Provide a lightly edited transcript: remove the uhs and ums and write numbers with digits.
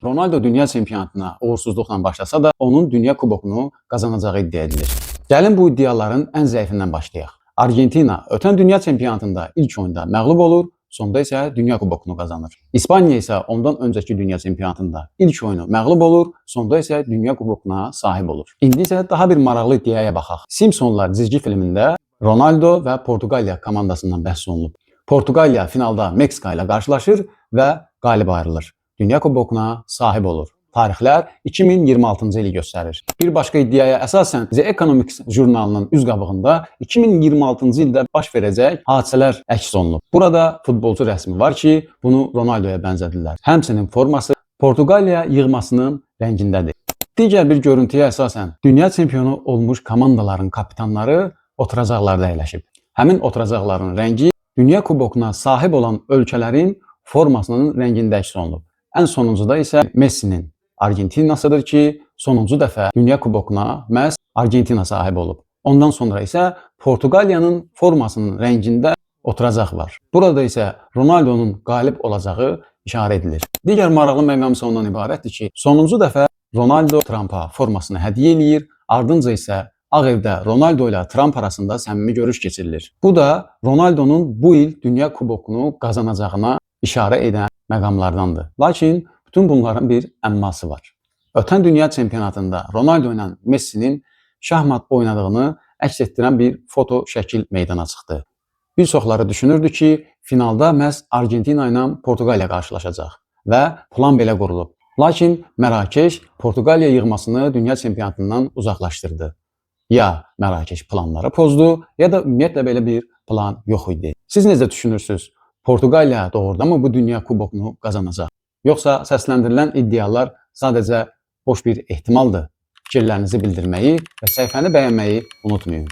Ronaldo dünya çempionatına uğursuzluqla başlasa da onun dünya kubokunu qazanacağı iddia edilir. Gəlin bu iddiaların ən zəifindən başlayaq. Argentina ötən dünya çempionatında ilk oyunda məğlub olur, sonda isə dünya kubokunu qazanır. İspaniya isə ondan öncəki dünya çempionatında ilk oyunu məğlub olur, sonda isə dünya kubokuna sahib olur. İndi isə daha bir maraqlı iddiaya baxaq. Simpsonlar cizgi filmində Ronaldo və Portuqaliya komandasından bəhs olunub. Portuqaliya finalda Meksika ilə qarşılaşır və qalib ayrılır. Dünya kubokuna sahib olur. Tarixlər 2026-cı ili göstərir. Bir başqa iddiaya əsasən The Economics jurnalının üz qabığında 2026-cı ildə baş verəcək hadisələr əks olunub. Burada futbolçu rəsmi var ki, bunu Ronaldoya bənzədirlər. Həmçinin forması Portuqaliya yığmasının rəngindədir. Digər bir görüntüyə əsasən dünya çempionu olmuş komandaların kapitanları oturacaqlarda əyləşib. Həmin oturacaqların rəngi dünya kubokuna sahib olan ölkələrin formasının rəngində əks olunub. Ən sonuncuda isə Messinin Argentinasıdır ki, sonuncu dəfə dünya kubokuna məhz Argentina sahib olub. Ondan sonra isə Portuqaliyanın formasının rəngində oturacaq var. Burada isə Ronaldo'nun qalib olacağı işarə edilir. Digər maraqlı məqam isə ondan ibarətdir ki, sonuncu dəfə Ronaldo Trump'a formasını hədiyyə eləyir, ardınca isə Ağ Evdə Ronaldo ilə Trump arasında səmimi görüş keçirilir. Bu da Ronaldo'nun bu il dünya kubokunu qazanacağına işarə edən məqamlardandır. Lakin bütün bunların bir əmması var. Ötən dünya çempionatında Ronaldo ilə Messi'nin şahmat oynadığını əks etdirən bir foto şəkil meydana çıxdı. Bir çoxları düşünürdü ki, finalda məhz Argentina ilə Portuqaliya qarşılaşacaq və plan belə qurulub. Lakin Mərakeş Portuqaliya yığmasını dünya çempionatından uzaqlaşdırdı. Ya Mərakeş planları pozdu, ya da ümumiyyətlə belə bir plan yox idi. Siz necə düşünürsünüz? Portuqaliya doğrudan mı bu dünya kubokunu qazanacaq? Yoxsa səsləndirilən iddialar sadəcə boş bir ehtimaldır? Fikirlərinizi bildirməyi və səhifəni bəyənməyi unutmayın.